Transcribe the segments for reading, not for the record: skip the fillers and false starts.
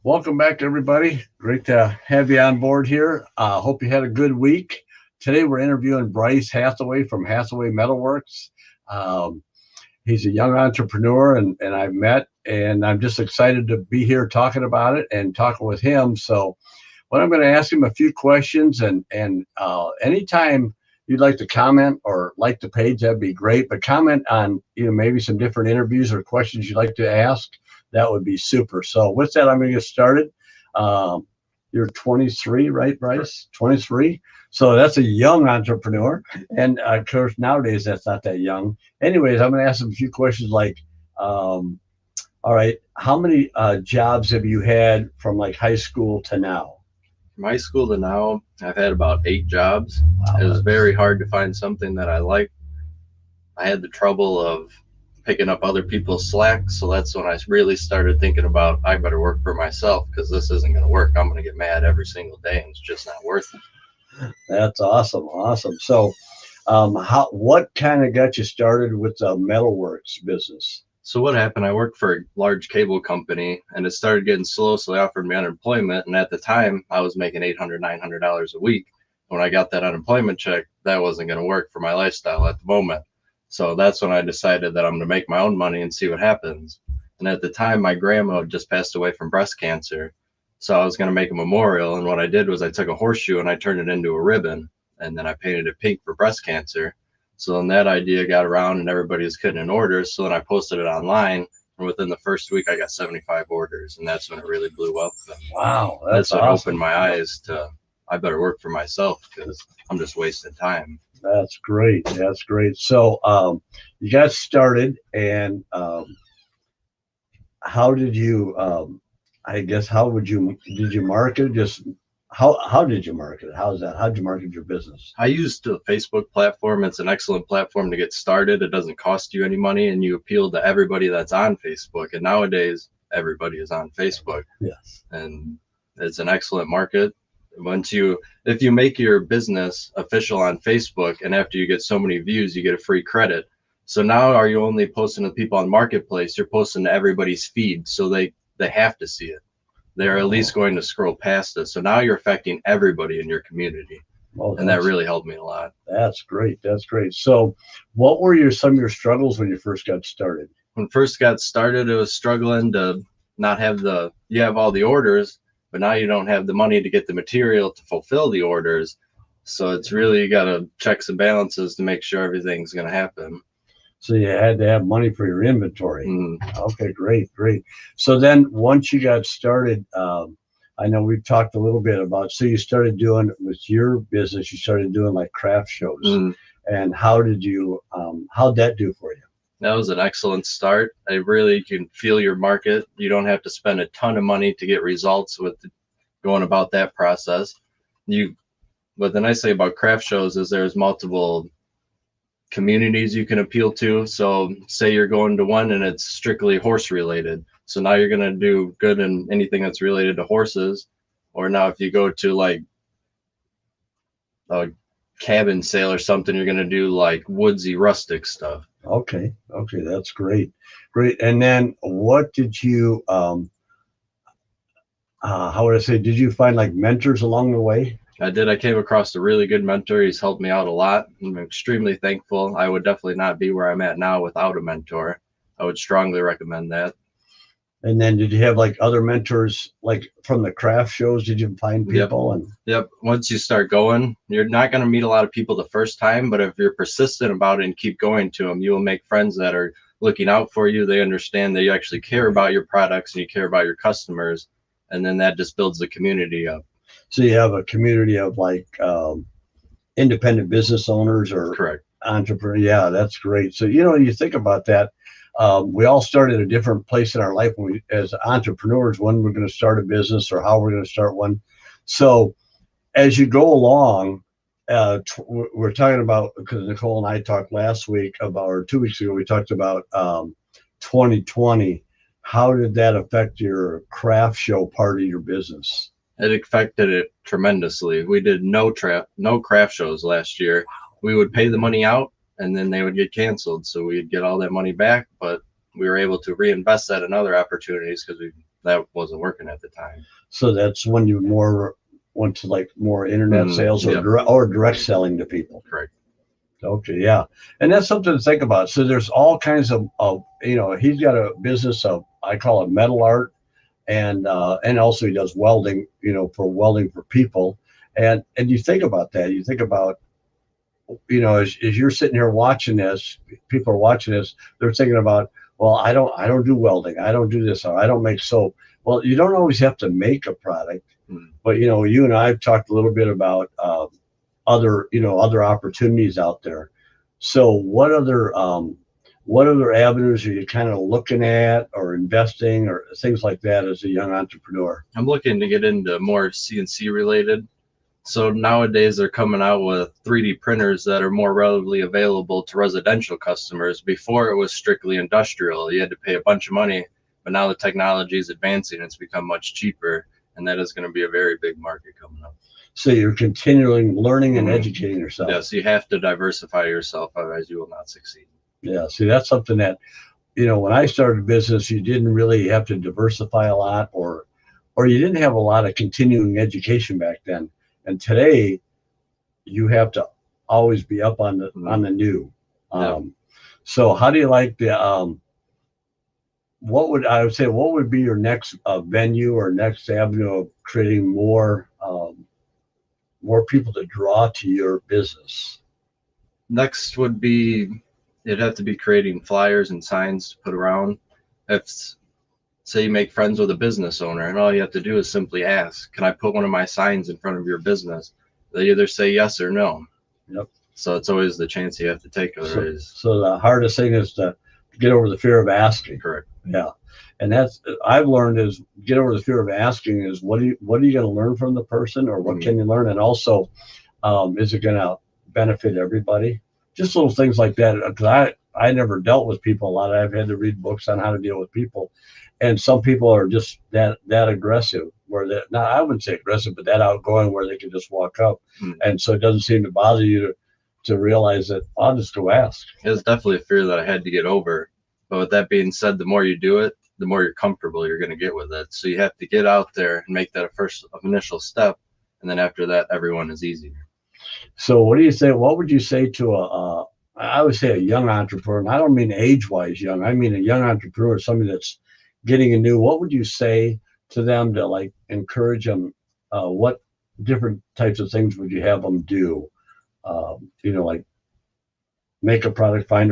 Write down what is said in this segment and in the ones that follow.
Welcome back, everybody. Great to have you on board here. Hope you had a good week. Today, we're interviewing Bryce Hathaway from Hathaway Metalworks. Um, he's a young entrepreneur, and I've met, and I'm just excited to be here talking about it and talking with him. So, what I'm going to ask him a few questions, and anytime you'd like to comment or like the page, that'd be great. But comment on maybe some different interviews or questions you'd like to ask. That would be super. So with that, I'm going to get started. Um, you're 23, right, Bryce? 23. So that's a young entrepreneur. And of course, nowadays, that's not that young. Anyways, I'm going to ask him a few questions like, all right, how many jobs have you had from like high school to now? From high school to now, I've had about 8 jobs. Wow, It was very hard to find something that I liked. I had the trouble of picking up other people's slack, so that's when I really started thinking about I better work for myself because this isn't going to work. I'm going to get mad every single day, and it's just not worth it. that's awesome. Awesome. So, what kind of got you started with the metalworks business? So what happened? I worked for a large cable company, and it started getting slow, so they offered me unemployment. And at the time, I was making $800, $900 a week. When I got that unemployment check, that wasn't going to work for my lifestyle at the moment. So that's when I decided that I'm going to make my own money and see what happens. And at the time, my grandma had just passed away from breast cancer. So I was going to make a memorial. And what I did was I took a horseshoe and I turned it into a ribbon. And then I painted it pink for breast cancer. So then that idea got around and everybody was getting in orders. So then I posted it online. And within the first week, I got 75 orders. And that's when it really blew up. And Wow, that's what awesome. opened my eyes to I better work for myself because I'm just wasting time. That's great. That's great. So, you got started, and how did you? I guess how would you did you market? Just how did you market it? How's that? How did you market your business? I used the Facebook platform. It's an excellent platform to get started. It doesn't cost you any money and you appeal to everybody that's on Facebook. And nowadays, everybody is on Facebook. Yes. And it's an excellent market. If you make your business official on Facebook and after you get so many views, you get a free credit. So now are you only posting to people on Marketplace? You're posting to everybody's feed. So they have to see it. They're at least going to scroll past it. So now you're affecting everybody in your community. Well, and that really helped me a lot. That's great. That's great. So what were some of your struggles when you first got started? When first got started, it was struggling to not have you have all the orders, but now you don't have the money to get the material to fulfill the orders. So it's really, you got to checks and balances to make sure everything's going to happen. So you had to have money for your inventory. Okay, great, great. So then once you got started, I know we've talked a little bit about, so you started doing with your business, you started doing like craft shows. And how'd that do for you? That was an excellent start. I really can feel your market. You don't have to spend a ton of money to get results with going about that process. But the nice thing about craft shows is there's multiple communities you can appeal to. So say you're going to one and it's strictly horse related. So now you're going to do good in anything that's related to horses. Or now if you go to like a cabin sale or something, you're going to do like woodsy rustic stuff. Okay. Okay. That's great. Great. And then what did you, how would I say, did you find like mentors along the way? I did. I came across a really good mentor. He's helped me out a lot. I'm extremely thankful. I would definitely not be where I'm at now without a mentor. I would strongly recommend that. And then did you have like other mentors, like from the craft shows? Did you find people? Yep. Once you start going, you're not going to meet a lot of people the first time, but if you're persistent about it and keep going to them, you will make friends that are looking out for you. They understand that you actually care about your products and you care about your customers. And then that just builds the community up. So you have a community of like independent business owners or correct entrepreneurs. Yeah, that's great. So, you think about that. We all start at a different place in our life as entrepreneurs, when we're going to start a business or how we're going to start one. So as you go along, we're talking about, because Nicole and I talked last week about, or 2 weeks ago, we talked about 2020. How did that affect your craft show part of your business? It affected it tremendously. We did no craft shows last year. We would pay the money out and then they would get canceled. So we'd get all that money back, but we were able to reinvest that in other opportunities because we that wasn't working at the time. So that's when you more went to like more internet sales or Yep. direct selling to people. Correct. Okay, yeah, and that's something to think about. So there's all kinds of he's got a business of, I call it metal art, and also he does welding, for welding for people, and you think about that. You think about, as you're sitting here watching this, people are watching this, they're thinking about, well, I don't do welding, I don't do this, or I don't make soap. Well, you don't always have to make a product, but you and I have talked a little bit about other opportunities out there. So what other avenues are you kind of looking at or investing or things like that as a young entrepreneur? I'm looking to get into more CNC related. So nowadays they're coming out with 3D printers that are more readily available to residential customers. Before it was strictly industrial. You had to pay a bunch of money, but now the technology is advancing. It's become much cheaper, and that is going to be a very big market coming up. So you're continually learning and educating yourself. Yes, you have to diversify yourself, otherwise you will not succeed. Yeah, see, that's something that, when I started a business, you didn't really have to diversify a lot, or you didn't have a lot of continuing education back then. And today, you have to always be up on the new. So how do you like the what would be your next venue or next avenue of creating more people to draw to your business? Next would be, it'd have to be creating flyers and signs to put around. If, say, you make friends with a business owner, and all you have to do is simply ask, can I put one of my signs in front of your business? They either say yes or no. Yep. So it's always the chance you have to take. So the hardest thing is to get over the fear of asking. Correct. Yeah. And that's, I've learned, is get over the fear of asking is, what are you going to learn from the person, or what can you learn? And also, is it going to benefit everybody? Just little things like that. Because I never dealt with people a lot. I've had to read books on how to deal with people. And some people are just that aggressive, where that, not, I wouldn't say aggressive, but that outgoing, where they can just walk up. And so it doesn't seem to bother you to realize that I'll just go ask. It's definitely a fear that I had to get over. But with that being said, the more you do it, the more you're comfortable you're going to get with it. So you have to get out there and make that a first initial step. And then after that, everyone is easier. So what do you say? What would you say to I would say a young entrepreneur, and I don't mean age-wise young, I mean a young entrepreneur, somebody that's getting a new, what would you say to them to like encourage them? What different types of things would you have them do? Like make a product, find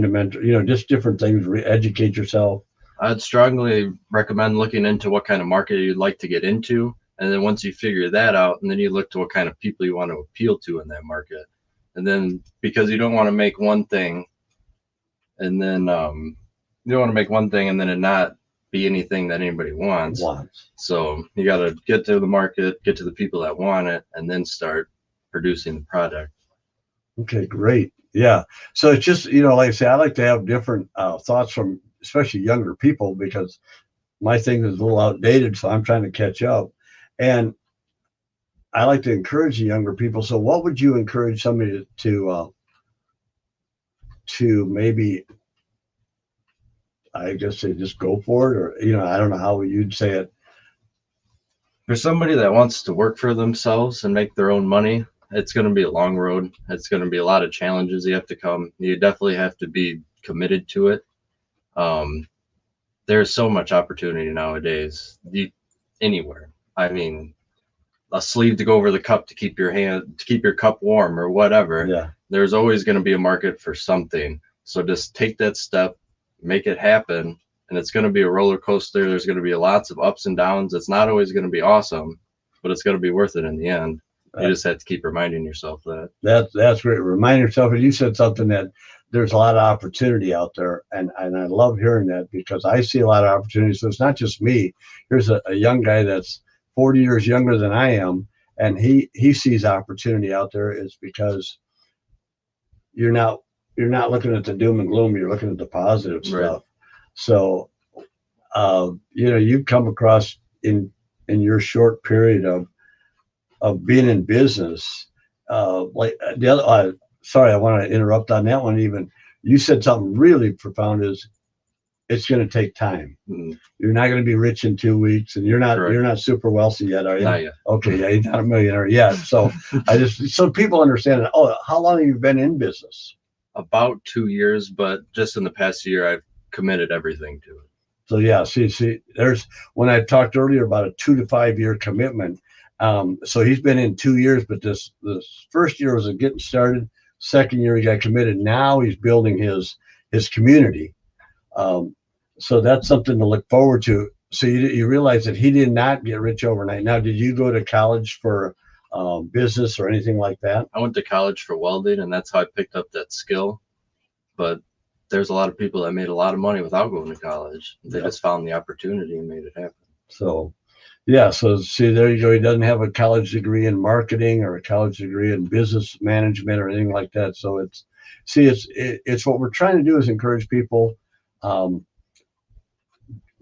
a mentor, just different things, educate yourself. I'd strongly recommend looking into what kind of market you'd like to get into. And then once you figure that out, and then you look to what kind of people you want to appeal to in that market. And then, because you don't want to make one thing and then you don't want to make one thing and then it not be anything that anybody wants. So you got to get to the market, get to the people that want it, and then start producing the product. Okay, great. Yeah. So it's just, like I say, I like to have different thoughts from especially younger people, because my thing is a little outdated, so I'm trying to catch up. And I like to encourage the younger people. So what would you encourage somebody to maybe, I guess, say just go for it, or, I don't know how you'd say it. For somebody that wants to work for themselves and make their own money, it's going to be a long road. It's going to be a lot of challenges you have to come. You definitely have to be committed to it. There's so much opportunity nowadays, anywhere. I mean, a sleeve to go over the cup to keep your cup warm or whatever. Yeah. There's always going to be a market for something. So just take that step, make it happen. And it's going to be a roller coaster. There's going to be lots of ups and downs. It's not always going to be awesome, but it's going to be worth it in the end. You just have to keep reminding yourself that. That's great. Remind yourself. And you said something that there's a lot of opportunity out there. And I love hearing that, because I see a lot of opportunities. So it's not just me. Here's a young guy that's 40 years younger than I am. And he sees opportunity out there. Is because you're not looking at the doom and gloom. You're looking at the positive stuff. So, you've come across in your short period of being in business, like the other, sorry, I want to interrupt on that one. Even you said something really profound, is it's going to take time. Mm, You're not going to be rich in 2 weeks, and you're correct. not super wealthy yet, are you? Not yet. Okay, yeah, you're not a millionaire yet. So so people understand that. Oh, how long have you been in business? About 2 years, but just in the past year, I've committed everything to it. So yeah, see, there's when I talked earlier about a 2 to 5 year commitment. So he's been in 2 years, but this first year was a getting started. Second year he got committed. Now he's building his community. So that's something to look forward to. So you realize that he did not get rich overnight. Now, did you go to college for business or anything like that? I went to college for welding, and that's how I picked up that skill. But there's a lot of people that made a lot of money without going to college. They just found the opportunity and made it happen. So, yeah. So see, there you go. He doesn't have a college degree in marketing or a college degree in business management or anything like that. So it's what we're trying to do is encourage people.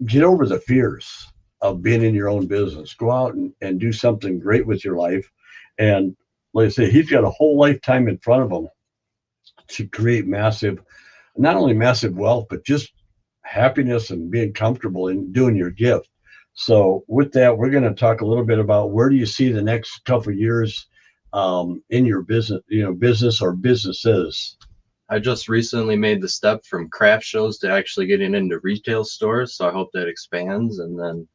Get over the fears of being in your own business. Go out and do something great with your life. And like I say, he's got a whole lifetime in front of him to create not only massive wealth, but just happiness and being comfortable in doing your gift. So with that, we're going to talk a little bit about where do you see the next couple of years in your business, business or businesses. I just recently made the step from craft shows to actually getting into retail stores. So I hope that expands. And then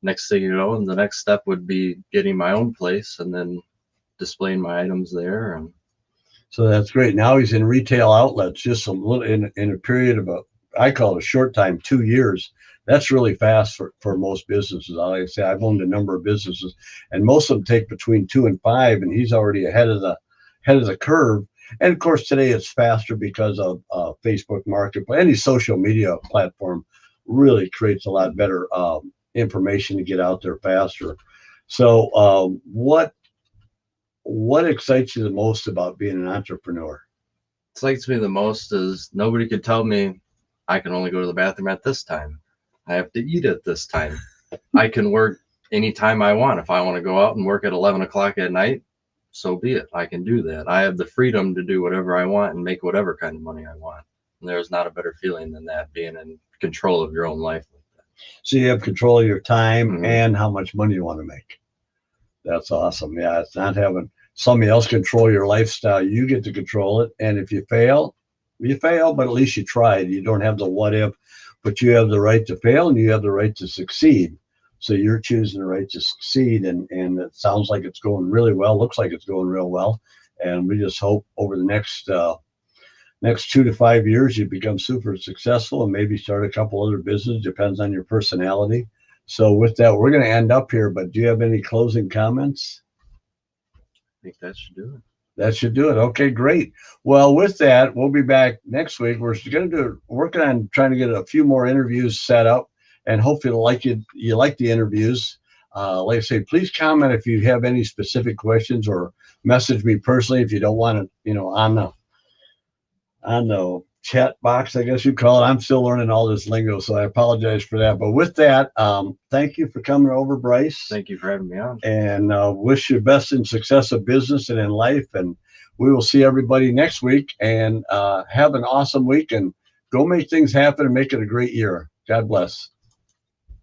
next thing you know, the next step would be getting my own place and then displaying my items there. And so that's great. Now he's in retail outlets, just a little in a period of I call it a short time, 2 years. That's really fast for most businesses. Like I say, I've owned a number of businesses, and most of them take between 2 and 5, and he's already ahead of the curve. And of course, today it's faster because of Facebook Marketplace. Any social media platform really creates a lot better information to get out there faster. So, what excites you the most about being an entrepreneur? what excites me the most is nobody could tell me I can only go to the bathroom at this time. I have to eat at this time. I can work anytime I want. If I want to go out and work at 11 o'clock at night, so be it. I can do that. I have the freedom to do whatever I want and make whatever kind of money I want. And there's not a better feeling than that, being in control of your own life like that. So you have control of your time Mhm. and how much money you want to make. That's awesome. Yeah, it's not having somebody else control your lifestyle. You get to control it. And if you fail, but at least you tried. You don't have the what if, but you have the right to fail and you have the right to succeed. So you're choosing the right to succeed, and it sounds like it's going really well. Looks like it's going real well, and we just hope over the next 2 to 5 years you become super successful and maybe start a couple other businesses. Depends on your personality. So with that, we're going to end up here. But do you have any closing comments? I think that should do it. That should do it. Okay, great. Well, with that, we'll be back next week. We're going to working on trying to get a few more interviews set up, and hopefully you like the interviews. Like I say, please comment if you have any specific questions, or message me personally if you don't want to, on the chat box, I guess you call it. I'm still learning all this lingo, so I apologize for that. But with that, thank you for coming over, Bryce. Thank you for having me on. And wish you best in success of business and in life. And we will see everybody next week. And have an awesome week, and go make things happen and make it a great year. God bless.